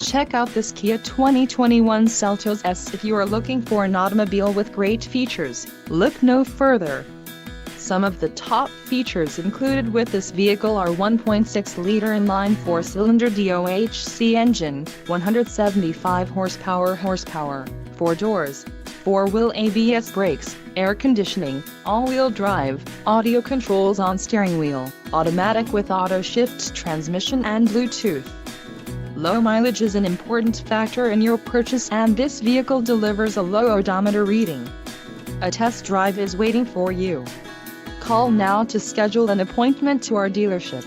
Check out this Kia 2021 Seltos S if you are looking for an automobile with great features. Look no further. Some of the top features included with this vehicle are 1.6-liter inline 4-cylinder DOHC engine, 175 horsepower, 4 doors, 4-wheel ABS brakes, air conditioning, all-wheel drive, audio controls on steering wheel, automatic with auto-shift transmission and Bluetooth. Low mileage is an important factor in your purchase, and this vehicle delivers a low odometer reading. A test drive is waiting for you. Call now to schedule an appointment to our dealership.